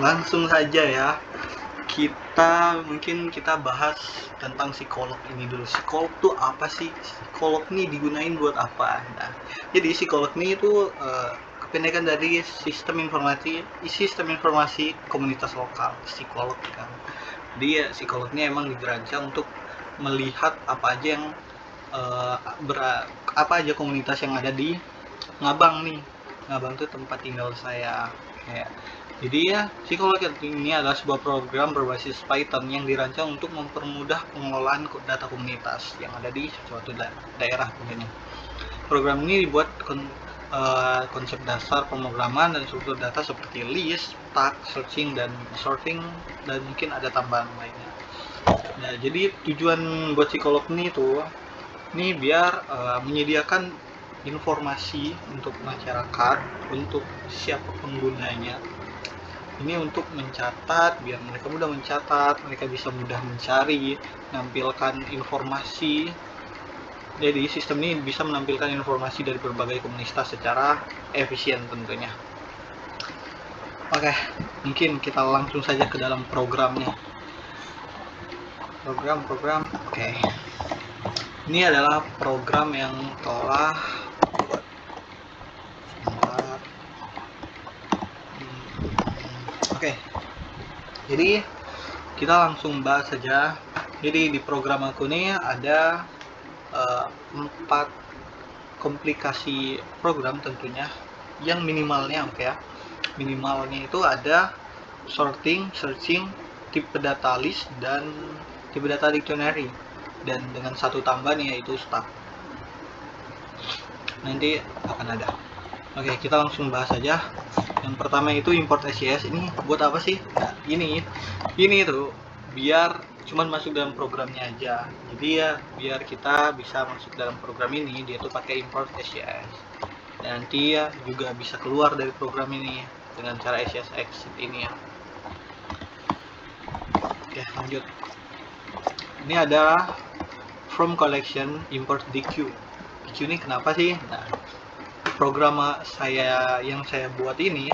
langsung saja ya. Kita bahas tentang psikolog ini dulu. Psikolog tuh apa sih? Psikolog nih digunain buat apa? Nah, jadi psikolog nih itu kependekan dari sistem informasi komunitas lokal, psikolog kan. Dia psikolog ini emang dirancang untuk melihat apa aja yang apa aja komunitas yang ada di Ngabang nih. Ngabang tuh tempat tinggal saya. Kayak jadi ya, psikolog ini adalah sebuah program berbasis Python yang dirancang untuk mempermudah pengelolaan data komunitas yang ada di suatu daerah tentunya. Program ini dibuat konsep dasar pemrograman dan struktur data seperti list, tag, searching, dan sorting, dan mungkin ada tambahan lainnya. Nah, jadi tujuan buat psikolog ini biar menyediakan informasi untuk masyarakat, untuk siapa penggunanya. Ini untuk mencatat, biar mereka mudah mencatat, mereka bisa mudah mencari, menampilkan informasi. Jadi sistem ini bisa menampilkan informasi dari berbagai komunitas secara efisien tentunya. Oke, mungkin kita langsung saja ke dalam programnya. Program. Oke. Ini adalah program yang telah Oke. Jadi kita langsung bahas saja. Jadi di program aku ini ada 4 komplikasi program tentunya, yang minimalnya minimalnya itu ada sorting, searching, tipe data list, dan tipe data dictionary, dan dengan satu tambahan yaitu stack. Nanti akan ada. Oke, kita langsung bahas saja. Yang pertama itu import SCS. Ini buat apa sih? Nah, ini tuh biar cuman masuk dalam programnya aja. Jadi ya biar kita bisa masuk dalam program ini, dia tuh pakai import SCS. Dan nanti ya juga bisa keluar dari program ini dengan cara SCS exit ini ya. Oke, lanjut. Ini ada from collection import DQ. DQ ini kenapa sih? Nah, program yang saya buat ini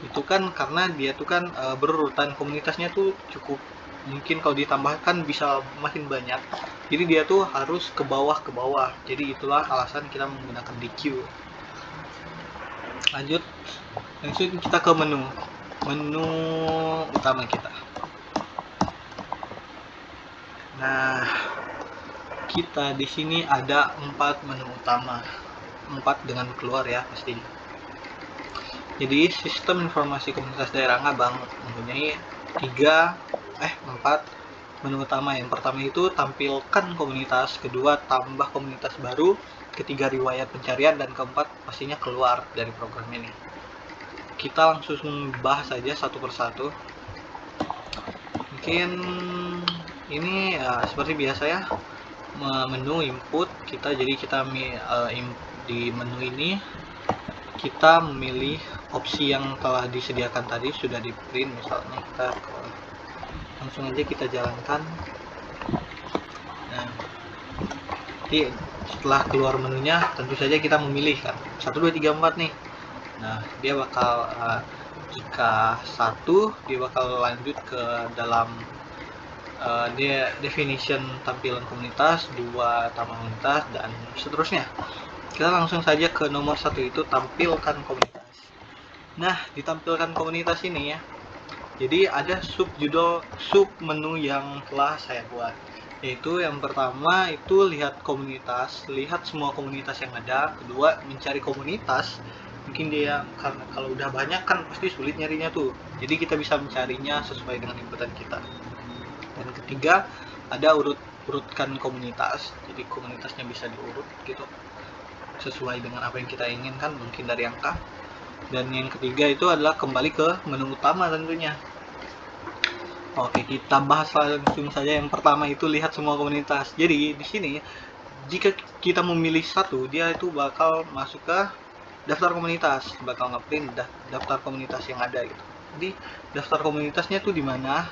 itu kan karena dia tuh kan berurutan komunitasnya tuh cukup, mungkin kalau ditambahkan bisa makin banyak, jadi dia tuh harus ke bawah, jadi itulah alasan kita menggunakan DQ. Lanjut kita ke menu utama kita. Nah, kita di sini ada 4 menu utama, 4 dengan keluar ya pasti. Jadi sistem informasi komunitas daerah Ngabang mempunyai 4 menu utama. Yang pertama itu tampilkan komunitas, kedua tambah komunitas baru, ketiga riwayat pencarian, dan keempat pastinya keluar dari program ini. Kita langsung bahas saja satu persatu. Mungkin ini seperti biasa ya, menu input kita. Jadi kita di menu ini kita memilih opsi yang telah disediakan tadi, sudah di print. Misalnya kita langsung aja kita jalankan. Nah, jadi setelah keluar menunya tentu saja kita memilih kan 1, 2, 3, 4 nih. Nah, dia bakal jika 1 dia bakal lanjut ke dalam dia definition tampilan komunitas, 2 tambah komunitas, dan seterusnya. Kita langsung saja ke nomor 1, itu tampilkan komunitas. Nah, ditampilkan komunitas ini ya, jadi ada sub menu yang telah saya buat, yaitu yang pertama itu lihat komunitas, lihat semua komunitas yang ada. Kedua, mencari komunitas, mungkin dia karena kalau udah banyak kan pasti sulit nyarinya tuh, jadi kita bisa mencarinya sesuai dengan inputan kita. Dan ketiga, ada urutkan komunitas, jadi komunitasnya bisa diurut gitu sesuai dengan apa yang kita inginkan, mungkin dari angka. Dan yang ketiga itu adalah kembali ke menu utama tentunya. Oke, kita bahas langsung saja. Yang pertama itu lihat semua komunitas. Jadi di sini jika kita memilih 1, dia itu bakal masuk ke daftar komunitas, bakal ngeprint daftar komunitas yang ada gitu. Jadi daftar komunitasnya tuh di mana?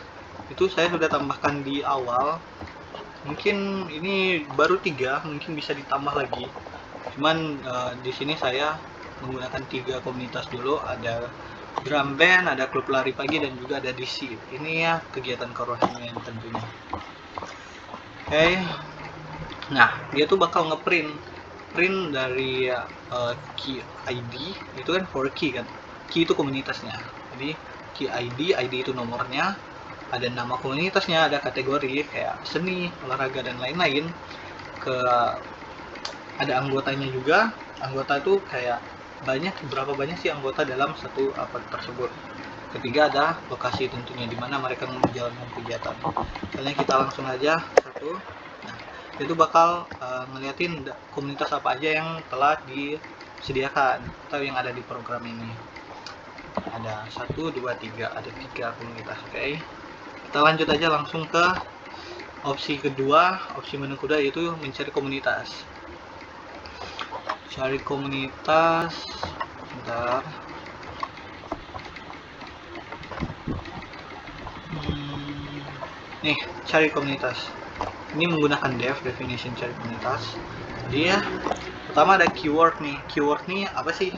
Itu saya sudah tambahkan di awal. Mungkin ini baru 3, mungkin bisa ditambah lagi. Cuman di sini saya menggunakan 3 komunitas dulu. Ada drum band, ada klub lari pagi, dan juga ada DC. Ini ya kegiatan kerohanian tentunya. Oke. Nah, dia tuh bakal print dari key ID itu kan for key kan. Key itu komunitasnya. Jadi key ID itu nomornya, ada nama komunitasnya, ada kategori kayak seni, olahraga, dan lain-lain. Ada anggotanya juga. Anggota itu kayak berapa banyak sih anggota dalam satu apa tersebut. Ketiga ada lokasi tentunya di mana mereka menjalankan kegiatan. Misalnya kita langsung aja satu. Nah, itu bakal ngeliatin komunitas apa aja yang telah disediakan atau yang ada di program ini. Ada 1, 2, 3, ada 3 komunitas. Oke. Kita lanjut aja langsung ke opsi kedua, opsi menu kedua, yaitu mencari komunitas. Cari komunitas, bentar. Nih, cari komunitas. Ini menggunakan definition cari komunitas. Jadi ya, pertama ada keyword nih. Keyword nih apa sih?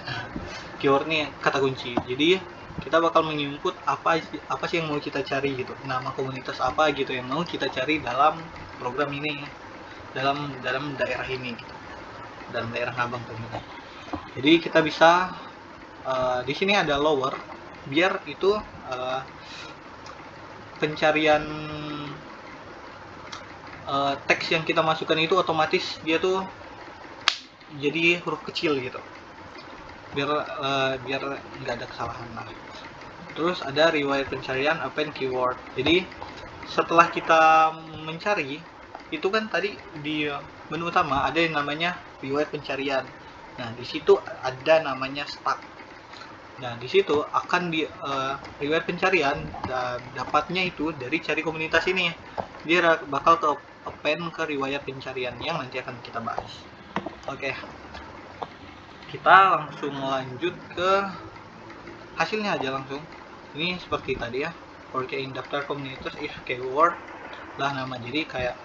Keyword nih kata kunci. Jadi kita bakal menginput apa sih yang mau kita cari gitu. Nama komunitas apa gitu yang mau kita cari dalam program ini, dalam daerah ini gitu. Dalam daerah Ngabang tentunya. Jadi kita bisa di sini ada lower biar itu pencarian teks yang kita masukkan itu otomatis dia tuh jadi huruf kecil gitu, biar nggak ada kesalahan lah. Terus ada riwayat pencarian append keyword. Jadi setelah kita mencari itu kan tadi di menu utama ada yang namanya riwayat pencarian. Nah di situ ada namanya stack. Nah di situ akan di riwayat pencarian dapatnya itu dari cari komunitas ini. Dia bakal ke append ke riwayat pencarian yang nanti akan kita bahas. Oke. Kita langsung lanjut ke hasilnya aja langsung. Ini seperti tadi ya. For in daftar komunitas if keyword lah nama. Jadi kayak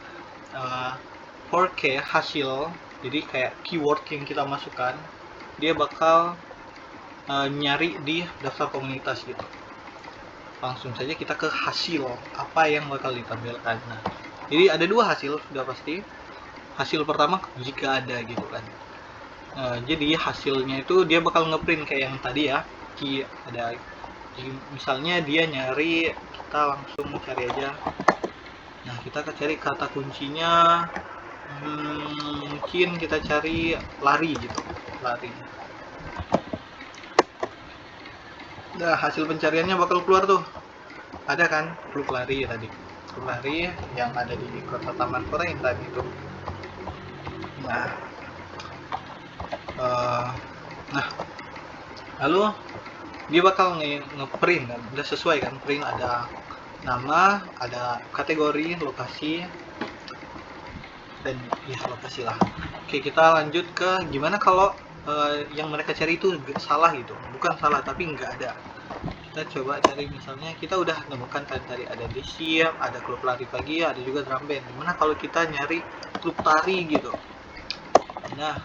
for hasil. Jadi kayak keyword yang kita masukkan dia bakal nyari di daftar komunitas gitu. Langsung saja kita ke hasil apa yang bakal ditampilkan. Nah, jadi ada 2 hasil sudah pasti. Hasil pertama jika ada gitu kan. Jadi hasilnya itu dia bakal ngeprint kayak yang tadi ya. Ada misalnya dia nyari, kita langsung cari aja. Nah kita cari kata kuncinya, mungkin kita cari lari gitu, lari. Nah hasil pencariannya bakal keluar tuh, ada kan klub lari tadi, klub lari yang ada di kota Taman Kota yang tadi itu. Nah lalu dia bakal ngeprint kan, udah sesuai kan, print ada nama, ada kategori, lokasi, dan ya lokasi lah. Oke, kita lanjut ke gimana kalau yang mereka cari itu salah gitu. Bukan salah tapi nggak ada. Kita coba cari, misalnya kita udah nemukan tadi ada DC, ada klub lari pagi, ada juga drum band. Gimana kalau kita nyari klub tari gitu. Nah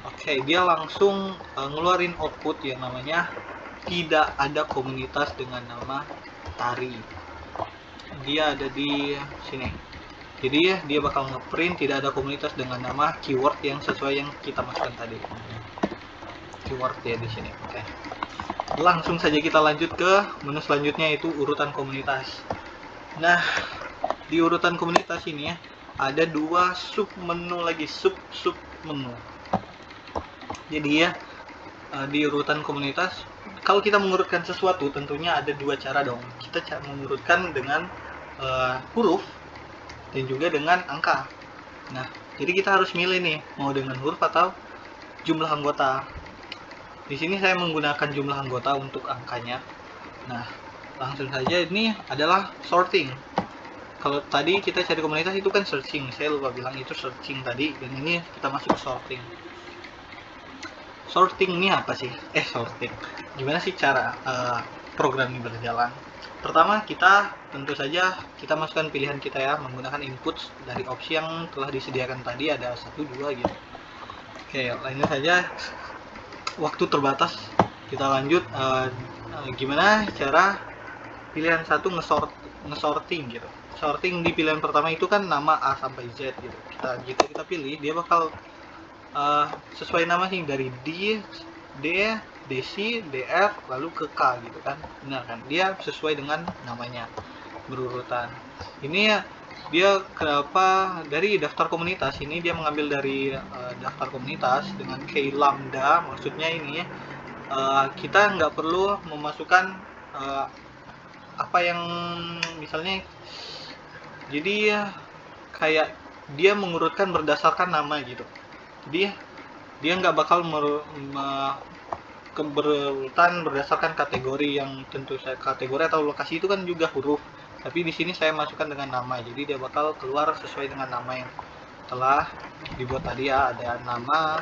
oke, dia langsung ngeluarin output yang namanya tidak ada komunitas dengan nama tari. Dia ada di sini. Jadi dia bakal ngeprint tidak ada komunitas dengan nama keyword yang sesuai yang kita masukkan tadi. Keyword ya di sini. Oke. Langsung saja kita lanjut ke menu selanjutnya, itu urutan komunitas. Nah, di urutan komunitas ini ya ada 2 sub menu lagi, sub menu. Jadi ya di urutan komunitas, kalau kita mengurutkan sesuatu tentunya ada 2 cara dong. Kita mengurutkan dengan huruf dan juga dengan angka. Nah, jadi kita harus milih nih, mau dengan huruf atau jumlah anggota. Di sini saya menggunakan jumlah anggota untuk angkanya. Nah, langsung saja ini adalah sorting. Kalau tadi kita cari komunitas itu kan searching, saya lupa bilang itu searching tadi, dan ini kita masuk sorting. Sorting ini apa sih? Sorting. Gimana sih cara program ini berjalan? Pertama, kita tentu saja kita masukkan pilihan kita ya, menggunakan input dari opsi yang telah disediakan tadi, ada 1, 2 gitu. Oke, lainnya saja waktu terbatas, Kita lanjut, gimana cara pilihan satu ngesorting gitu. Sorting di pilihan pertama itu kan nama A sampai Z gitu. Jika kita pilih, dia bakal sesuai nama sih, dari D, DC, DF, lalu ke K gitu kan. Benar kan? Dia sesuai dengan namanya berurutan. Ini ya, dia kenapa dari daftar komunitas ini dia mengambil dari daftar komunitas dengan key lambda. Maksudnya ini kita nggak perlu memasukkan apa yang misalnya, jadi kayak dia mengurutkan berdasarkan nama gitu. Jadi dia nggak bakal berurutan berdasarkan kategori, yang tentu saya kategori atau lokasi itu kan juga huruf, tapi di sini saya masukkan dengan nama, jadi dia bakal keluar sesuai dengan nama yang telah dibuat tadi ya, ada nama,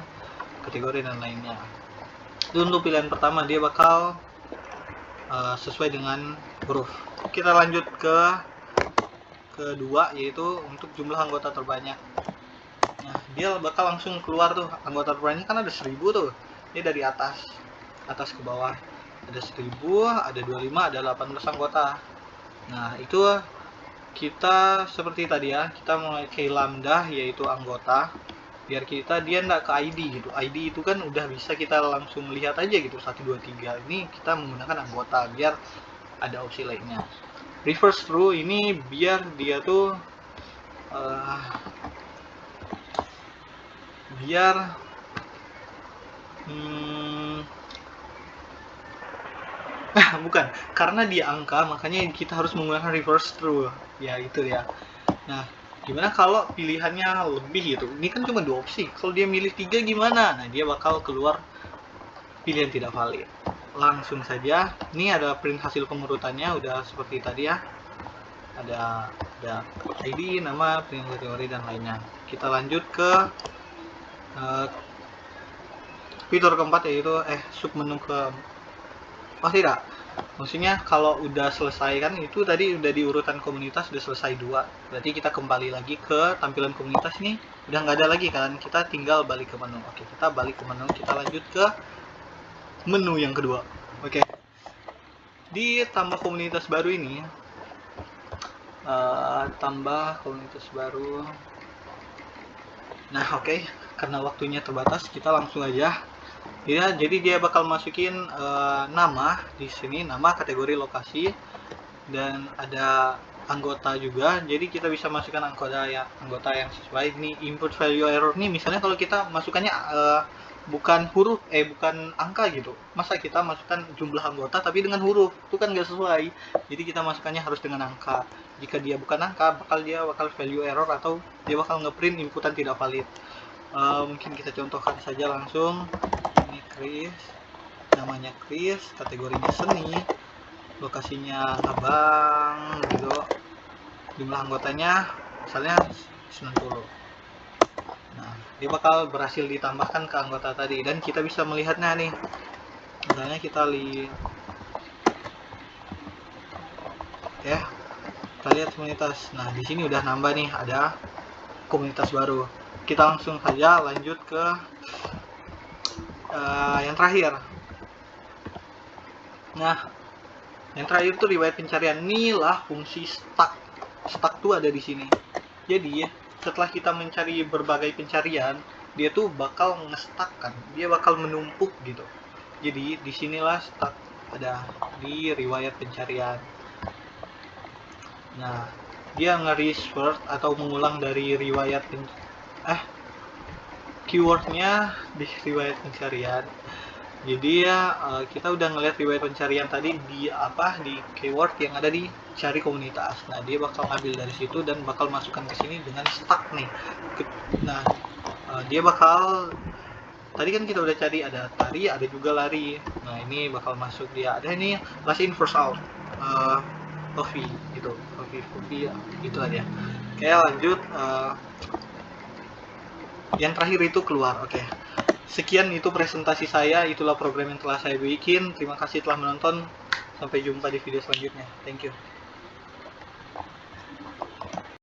kategori dan lainnya. Itu untuk pilihan pertama, dia bakal sesuai dengan huruf. Kita lanjut ke kedua, yaitu untuk jumlah anggota terbanyak. Nah, dia bakal langsung keluar tuh anggota terbanyak, kan ada 1000 tuh. Ini dari atas ke bawah, ada 1000, ada 25, ada 18 anggota. Nah, itu kita seperti tadi ya, kita mulai key lambda yaitu anggota, biar dia nggak ke ID gitu. ID itu kan udah bisa kita langsung lihat aja gitu, 1, 2, 3. Ini kita menggunakan anggota biar ada opsi lainnya. Reverse through ini biar dia tuh bukan, karena dia angka makanya kita harus menggunakan reverse through ya, itu ya. Nah, gimana kalau pilihannya lebih gitu? Ini kan cuma 2 opsi, kalau dia milih 3 gimana? Nah, dia bakal keluar pilihan tidak valid. Langsung saja, ini ada print hasil pengurutannya, udah seperti tadi ya, ada ID, nama, print kategori dan lainnya. Kita lanjut ke fitur keempat, yaitu submenu ke tidak, maksudnya kalau udah selesai kan, itu tadi udah di urutan komunitas udah selesai 2, berarti kita kembali lagi ke tampilan komunitas. Nih udah nggak ada lagi kan, kita tinggal balik ke menu. Oke, kita balik ke menu, kita lanjut ke menu yang kedua. Oke, di tambah komunitas baru ini, tambah komunitas baru. Nah, oke, karena waktunya terbatas, kita langsung aja ya. Jadi dia bakal masukin nama di sini, nama, kategori, lokasi, dan ada anggota juga. Jadi kita bisa masukkan anggota yang sesuai. Ini input value error nih, misalnya kalau kita masukannya bukan huruf, bukan angka gitu, masa kita masukkan jumlah anggota tapi dengan huruf, itu kan nggak sesuai. Jadi kita masukkannya harus dengan angka. Jika dia bukan angka, dia bakal value error, atau dia bakal ngeprint inputan tidak valid. Mungkin kita contohkan saja langsung. Ini Chris, namanya Chris, kategorinya seni, lokasinya Abang gitu, jumlah anggotanya misalnya 90. Nah, dia bakal berhasil ditambahkan ke anggota tadi, dan kita bisa melihatnya nih. Misalnya kita lihat ya, kita lihat komunitas. Nah, di sini udah nambah nih, ada komunitas baru. Kita langsung saja lanjut ke yang terakhir. Nah, yang terakhir itu riwayat pencarian. Inilah fungsi stack. Stack tuh ada di sini. Jadi setelah kita mencari berbagai pencarian, dia tuh bakal ngestak kan, dia bakal menumpuk gitu. Jadi disinilah stack ada di riwayat pencarian. Nah, dia nge-revert atau mengulang dari riwayat keywordnya di riwayat pencarian. Jadi ya, kita udah ngeliat riwayat pencarian tadi di keyword yang ada di cari komunitas. Nah, dia bakal ngambil dari situ dan bakal masukkan ke sini dengan stack nih. Nah, dia bakal, tadi kan kita udah cari ada tari, ada juga lari. Nah, ini bakal masuk, dia ada ini last in first out, coffee gitu, coffee gitu aja. Kayak lanjut, yang terakhir itu keluar. Oke. Sekian itu presentasi saya, itulah program yang telah saya bikin. Terima kasih telah menonton. Sampai jumpa di video selanjutnya. Thank you.